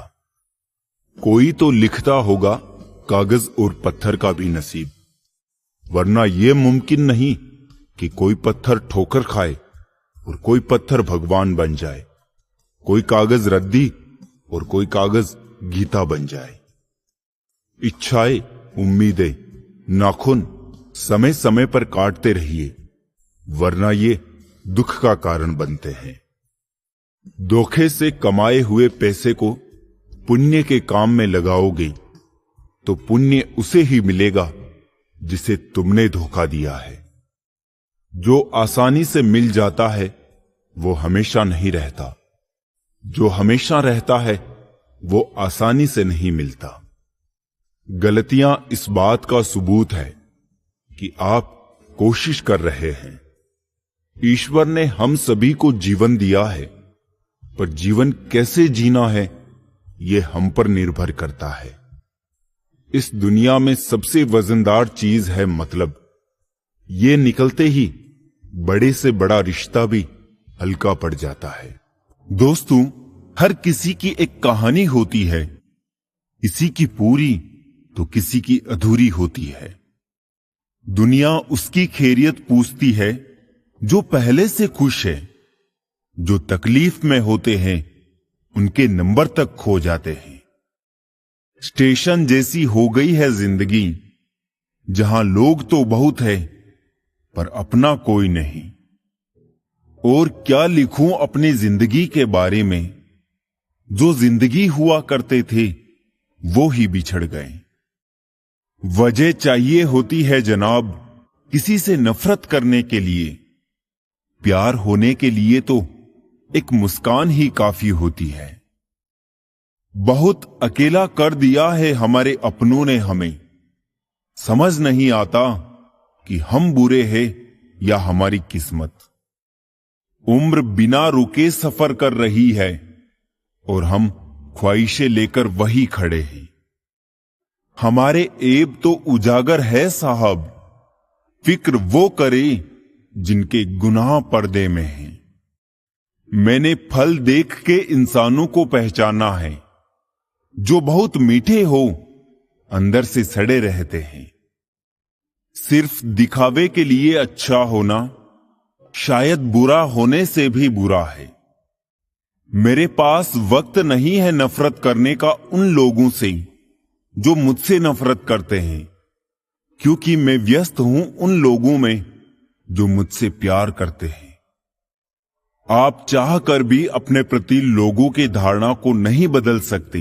कोई तो लिखता होगा कागज और पत्थर का भी नसीब, वरना यह मुमकिन नहीं कि कोई पत्थर ठोकर खाए और कोई पत्थर भगवान बन जाए, कोई कागज रद्दी और कोई कागज गीता बन जाए। इच्छाएं, उम्मीदें, नाखून समय समय पर काटते रहिए, वरना ये दुख का कारण बनते हैं। धोखे से कमाए हुए पैसे को पुण्य के काम में लगाओगे तो पुण्य उसे ही मिलेगा जिसे तुमने धोखा दिया है। जो आसानी से मिल जाता है वो हमेशा नहीं रहता, जो हमेशा रहता है वो आसानी से नहीं मिलता। गलतियां इस बात का सबूत है कि आप कोशिश कर रहे हैं। ईश्वर ने हम सभी को जीवन दिया है, पर जीवन कैसे जीना है ये हम पर निर्भर करता है। इस दुनिया में सबसे वजनदार चीज है मतलब। ये निकलते ही बड़े से बड़ा रिश्ता भी हल्का पड़ जाता है। दोस्तों, हर किसी की एक कहानी होती है, किसी की पूरी तो किसी की अधूरी होती है। दुनिया उसकी खैरियत पूछती है जो पहले से खुश है। जो तकलीफ में होते हैं उनके नंबर तक खो जाते हैं। स्टेशन जैसी हो गई है जिंदगी, जहां लोग तो बहुत है पर अपना कोई नहीं। और क्या लिखूं अपनी जिंदगी के बारे में, जो जिंदगी हुआ करते थे वो ही बिछड़ गए। वजह चाहिए होती है जनाब किसी से नफरत करने के लिए, प्यार होने के लिए तो एक मुस्कान ही काफी होती है। बहुत अकेला कर दिया है हमारे अपनों ने हमें, समझ नहीं आता कि हम बुरे हैं या हमारी किस्मत। उम्र बिना रुके सफर कर रही है और हम ख्वाहिशें लेकर वही खड़े हैं। हमारे ऐब तो उजागर है साहब, फिक्र वो करे जिनके गुनाह पर्दे में हैं। मैंने फल देख के इंसानों को पहचाना है, जो बहुत मीठे हो अंदर से सड़े रहते हैं। सिर्फ दिखावे के लिए अच्छा होना शायद बुरा होने से भी बुरा है। मेरे पास वक्त नहीं है नफरत करने का उन लोगों से जो मुझसे नफरत करते हैं, क्योंकि मैं व्यस्त हूं उन लोगों में जो मुझसे प्यार करते हैं। आप चाहकर भी अपने प्रति लोगों की धारणा को नहीं बदल सकते,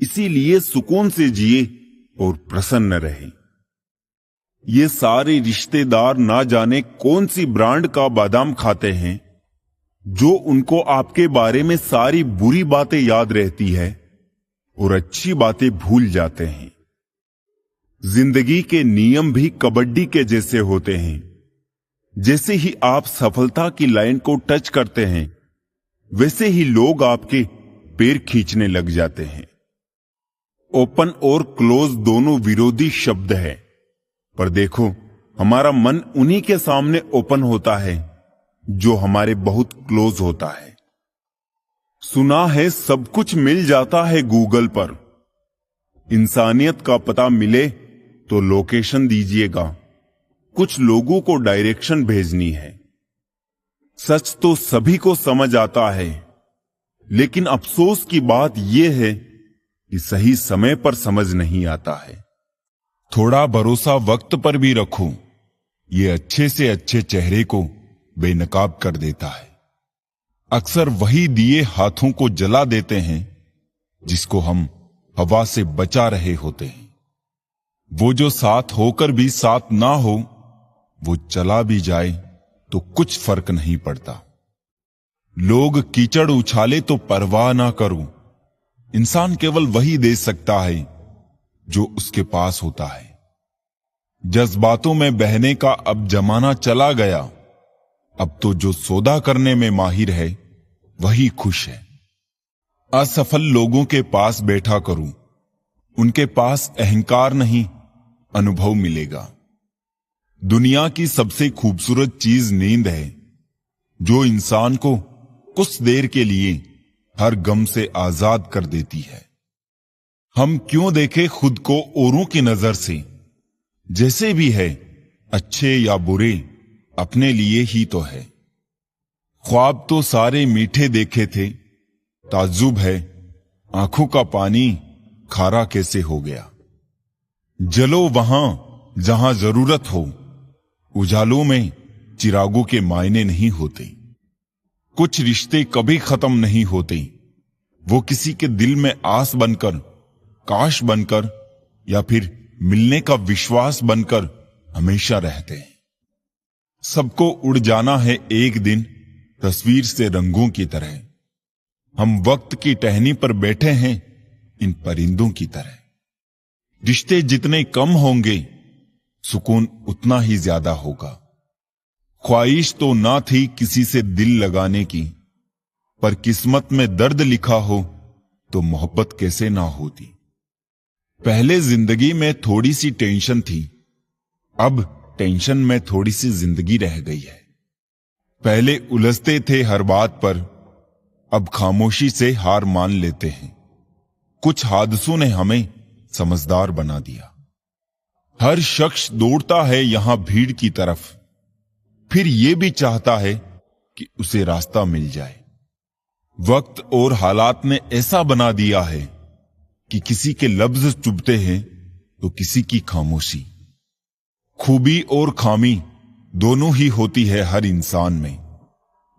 इसीलिए सुकून से जिए और प्रसन्न रहें। ये सारे रिश्तेदार ना जाने कौन सी ब्रांड का बादाम खाते हैं, जो उनको आपके बारे में सारी बुरी बातें याद रहती है और अच्छी बातें भूल जाते हैं। जिंदगी के नियम भी कबड्डी के जैसे होते हैं। जैसे ही आप सफलता की लाइन को टच करते हैं, वैसे ही लोग आपके पैर खींचने लग जाते हैं। ओपन और क्लोज दोनों विरोधी शब्द हैं, पर देखो हमारा मन उन्हीं के सामने ओपन होता है जो हमारे बहुत क्लोज होता है। सुना है सब कुछ मिल जाता है गूगल पर। इंसानियत का पता मिले तो लोकेशन दीजिएगा, कुछ लोगों को डायरेक्शन भेजनी है। सच तो सभी को समझ आता है, लेकिन अफसोस की बात यह है कि सही समय पर समझ नहीं आता है। थोड़ा भरोसा वक्त पर भी रखो, ये अच्छे से अच्छे चेहरे को बेनकाब कर देता है। अक्सर वही दिए हाथों को जला देते हैं जिसको हम हवा से बचा रहे होते हैं। वो जो साथ होकर भी साथ ना हो, वो चला भी जाए तो कुछ फर्क नहीं पड़ता। लोग कीचड़ उछाले तो परवाह ना करो। इंसान केवल वही दे सकता है जो उसके पास होता है। जज्बातों में बहने का अब जमाना चला गया। अब तो जो सौदा करने में माहिर है वही खुश है। असफल लोगों के पास बैठा करूं, उनके पास अहंकार नहीं, अनुभव मिलेगा। दुनिया की सबसे खूबसूरत चीज नींद है, जो इंसान को कुछ देर के लिए हर गम से आजाद कर देती है। हम क्यों देखें खुद को औरों की नजर से? जैसे भी है, अच्छे या बुरे, अपने लिए ही तो है। ख्वाब तो सारे मीठे देखे थे, ताज्जुब है आंखों का पानी खारा कैसे हो गया। जलो वहां जहां जरूरत हो, उजालों में चिरागों के मायने नहीं होते। कुछ रिश्ते कभी खत्म नहीं होते, वो किसी के दिल में आस बनकर, काश बनकर या फिर मिलने का विश्वास बनकर हमेशा रहते हैं। सबको उड़ जाना है एक दिन तस्वीर से रंगों की तरह। हम वक्त की टहनी पर बैठे हैं इन परिंदों की तरह। रिश्ते जितने कम होंगे, सुकून उतना ही ज्यादा होगा। ख्वाहिश तो ना थी किसी से दिल लगाने की, पर किस्मत में दर्द लिखा हो तो मोहब्बत कैसे ना होती। पहले जिंदगी में थोड़ी सी टेंशन थी, अब टेंशन में थोड़ी सी जिंदगी रह गई है। पहले उलझते थे हर बात पर, अब खामोशी से हार मान लेते हैं। कुछ हादसों ने हमें समझदार बना दिया। हर शख्स दौड़ता है यहां भीड़ की तरफ, फिर यह भी चाहता है कि उसे रास्ता मिल जाए। वक्त और हालात ने ऐसा बना दिया है कि किसी के लफ्ज चुभते हैं तो किसी की खामोशी। खूबी और खामी दोनों ही होती है हर इंसान में।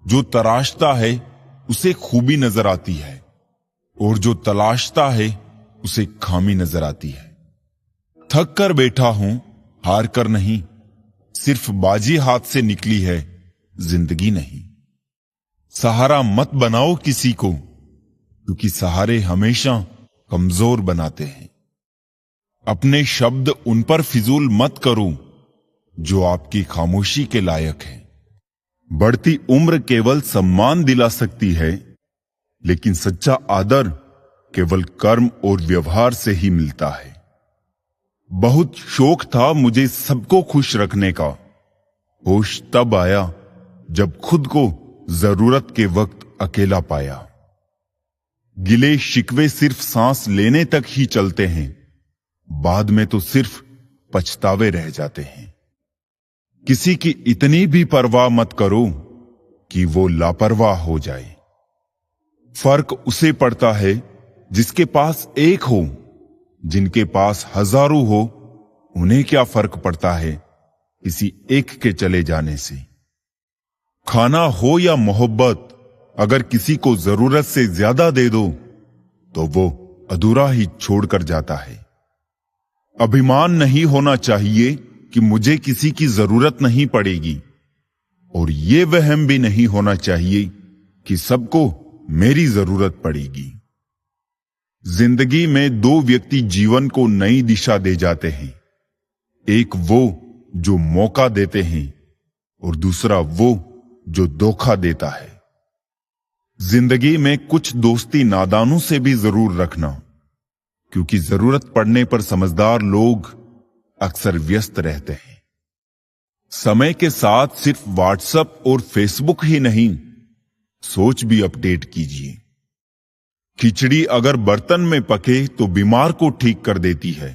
जो तराशता है उसे खूबी नजर आती है, और जो तलाशता है उसे खामी नजर आती है। थक कर बैठा हूं, हार कर नहीं, सिर्फ बाजी हाथ से निकली है, जिंदगी नहीं। सहारा मत बनाओ किसी को, क्योंकि सहारे हमेशा कमजोर बनाते हैं। अपने शब्द उन पर फिजूल मत करो जो आपकी खामोशी के लायक है। बढ़ती उम्र केवल सम्मान दिला सकती है, लेकिन सच्चा आदर केवल कर्म और व्यवहार से ही मिलता है। बहुत शौक था मुझे सबको खुश रखने का, होश तब आया जब खुद को जरूरत के वक्त अकेला पाया। गिले शिकवे सिर्फ सांस लेने तक ही चलते हैं, बाद में तो सिर्फ पछतावे रह जाते हैं। किसी की इतनी भी परवाह मत करो कि वो लापरवाह हो जाए। फर्क उसे पड़ता है जिसके पास एक हो, जिनके पास हजारों हो, उन्हें क्या फर्क पड़ता है किसी एक के चले जाने से। खाना हो या मोहब्बत, अगर किसी को जरूरत से ज्यादा दे दो तो वो अधूरा ही छोड़कर जाता है। अभिमान नहीं होना चाहिए कि मुझे किसी की जरूरत नहीं पड़ेगी, और ये वहम भी नहीं होना चाहिए कि सबको मेरी जरूरत पड़ेगी। जिंदगी में दो व्यक्ति जीवन को नई दिशा दे जाते हैं, एक वो जो मौका देते हैं और दूसरा वो जो धोखा देता है। जिंदगी में कुछ दोस्ती नादानों से भी जरूर रखना, क्योंकि जरूरत पड़ने पर समझदार लोग अक्सर व्यस्त रहते हैं। समय के साथ सिर्फ व्हाट्सएप और फेसबुक ही नहीं, सोच भी अपडेट कीजिए। खिचड़ी अगर बर्तन में पके तो बीमार को ठीक कर देती है,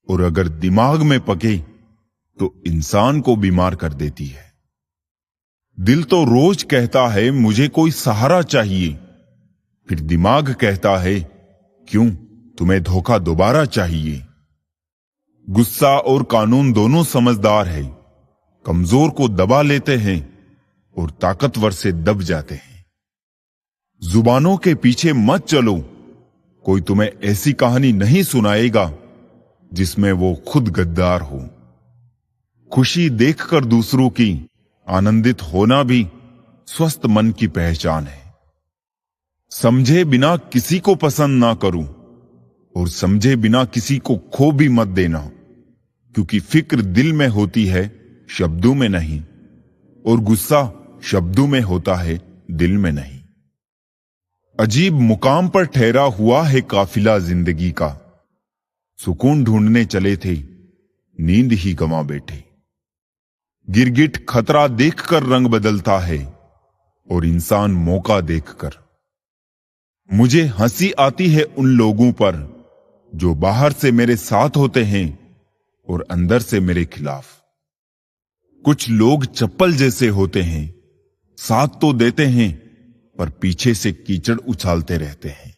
और अगर दिमाग में पके तो इंसान को बीमार कर देती है। दिल तो रोज कहता है मुझे कोई सहारा चाहिए, फिर दिमाग कहता है क्यों, तुम्हें धोखा दोबारा चाहिए। गुस्सा और कानून दोनों समझदार है, कमजोर को दबा लेते हैं और ताकतवर से दब जाते हैं। जुबानों के पीछे मत चलो, कोई तुम्हें ऐसी कहानी नहीं सुनाएगा जिसमें वो खुद गद्दार हो। खुशी देखकर दूसरों की आनंदित होना भी स्वस्थ मन की पहचान है। समझे बिना किसी को पसंद ना करूं, और समझे बिना किसी को खो भी मत देना, क्योंकि फिक्र दिल में होती है, शब्दों में नहीं, और गुस्सा शब्दों में होता है, दिल में नहीं। अजीब मुकाम पर ठहरा हुआ है काफिला जिंदगी का, सुकून ढूंढने चले थे, नींद ही गंवा बैठे। गिरगिट खतरा देखकर रंग बदलता है, और इंसान मौका देखकर। मुझे हंसी आती है उन लोगों पर जो बाहर से मेरे साथ होते हैं और अंदर से मेरे खिलाफ। कुछ लोग चप्पल जैसे होते हैं, साथ तो देते हैं पर पीछे से कीचड़ उछालते रहते हैं।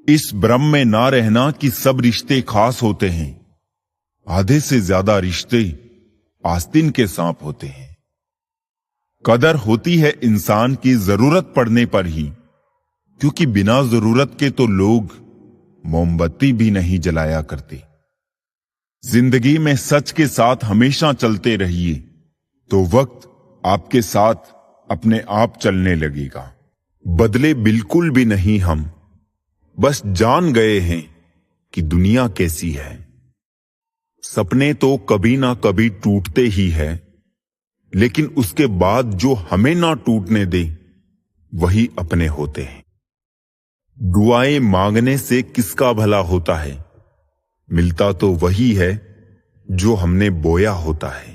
इस भ्रम में ना रहना कि सब रिश्ते खास होते हैं। आधे से ज्यादा रिश्ते आस्तीन के सांप होते हैं। कदर होती है इंसान की जरूरत पड़ने पर ही, क्योंकि बिना जरूरत के तो लोग मोमबत्ती भी नहीं जलाया करते। जिंदगी में सच के साथ हमेशा चलते रहिए, तो वक्त आपके साथ अपने आप चलने लगेगा। बदले बिल्कुल भी नहीं हम, बस जान गए हैं कि दुनिया कैसी है। सपने तो कभी ना कभी टूटते ही है, लेकिन उसके बाद जो हमें ना टूटने दे वही अपने होते हैं। दुआएं मांगने से किसका भला होता है, मिलता तो वही है जो हमने बोया होता है।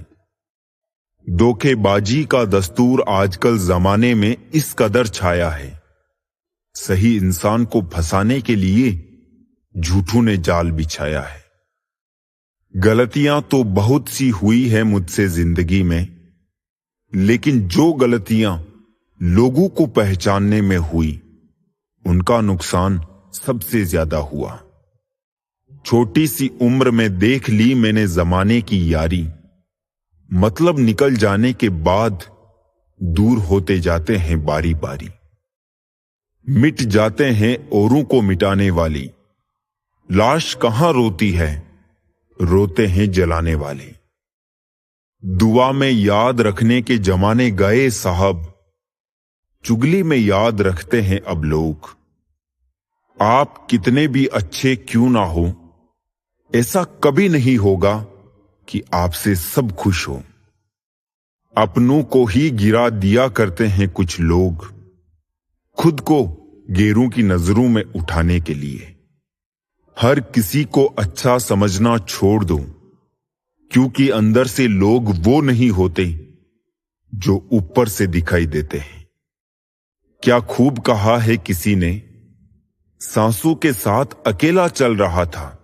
धोखेबाजी का दस्तूर आजकल जमाने में इस कदर छाया है, सही इंसान को फंसाने के लिए झूठों ने जाल बिछाया है। गलतियां तो बहुत सी हुई है मुझसे जिंदगी में, लेकिन जो गलतियां लोगों को पहचानने में हुई, उनका नुकसान सबसे ज्यादा हुआ। छोटी सी उम्र में देख ली मैंने जमाने की यारी, मतलब निकल जाने के बाद दूर होते जाते हैं बारी बारी। मिट जाते हैं औरों को मिटाने वाली, लाश कहां रोती है, रोते हैं जलाने वाले। दुआ में याद रखने के जमाने गए साहब, चुगली में याद रखते हैं अब लोग। आप कितने भी अच्छे क्यों ना हो, ऐसा कभी नहीं होगा कि आपसे सब खुश हो। अपनों को ही गिरा दिया करते हैं कुछ लोग, खुद को गैरों की नजरों में उठाने के लिए। हर किसी को अच्छा समझना छोड़ दो, क्योंकि अंदर से लोग वो नहीं होते जो ऊपर से दिखाई देते हैं। क्या खूब कहा है किसी ने, सांसों के साथ अकेला चल रहा था,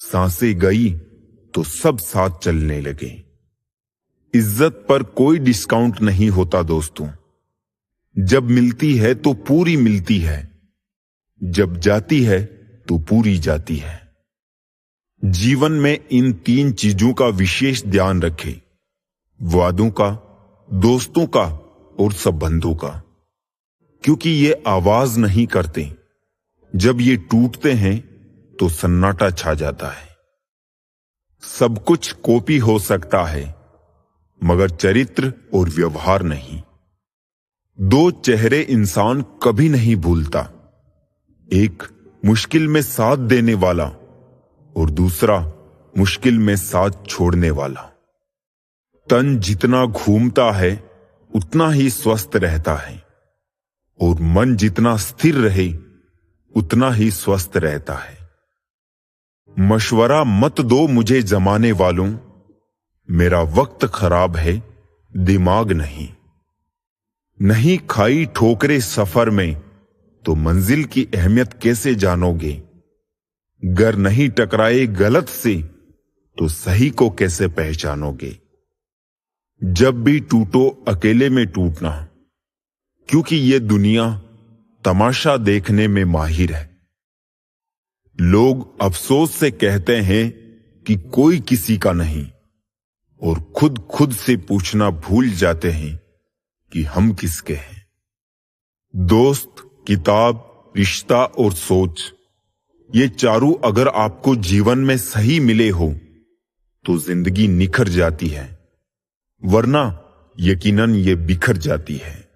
सांसें गई तो सब साथ चलने लगे। इज्जत पर कोई डिस्काउंट नहीं होता दोस्तों, जब मिलती है तो पूरी मिलती है, जब जाती है तो पूरी जाती है। जीवन में इन 3 चीजों का विशेष ध्यान रखें, वादों का, दोस्तों का और संबंधों का, क्योंकि ये आवाज नहीं करते। जब ये टूटते हैं तो सन्नाटा छा जाता है। सब कुछ कॉपी हो सकता है, मगर चरित्र और व्यवहार नहीं। 2 चेहरे इंसान कभी नहीं भूलता, एक मुश्किल में साथ देने वाला और दूसरा मुश्किल में साथ छोड़ने वाला। तन जितना घूमता है उतना ही स्वस्थ रहता है, और मन जितना स्थिर रहे उतना ही स्वस्थ रहता है। मशवरा मत दो मुझे जमाने वालों, मेरा वक्त खराब है, दिमाग नहीं। नहीं खाई ठोकरे सफर में तो मंजिल की अहमियत कैसे जानोगे। गर नहीं टकराए गलत से तो सही को कैसे पहचानोगे। जब भी टूटो अकेले में टूटना, क्योंकि ये दुनिया तमाशा देखने में माहिर है। लोग अफसोस से कहते हैं कि कोई किसी का नहीं, और खुद से पूछना भूल जाते हैं कि हम किसके हैं। दोस्त, किताब, रिश्ता और सोच, ये चारों अगर आपको जीवन में सही मिले हो तो जिंदगी निखर जाती है, वरना यकीनन ये बिखर जाती है।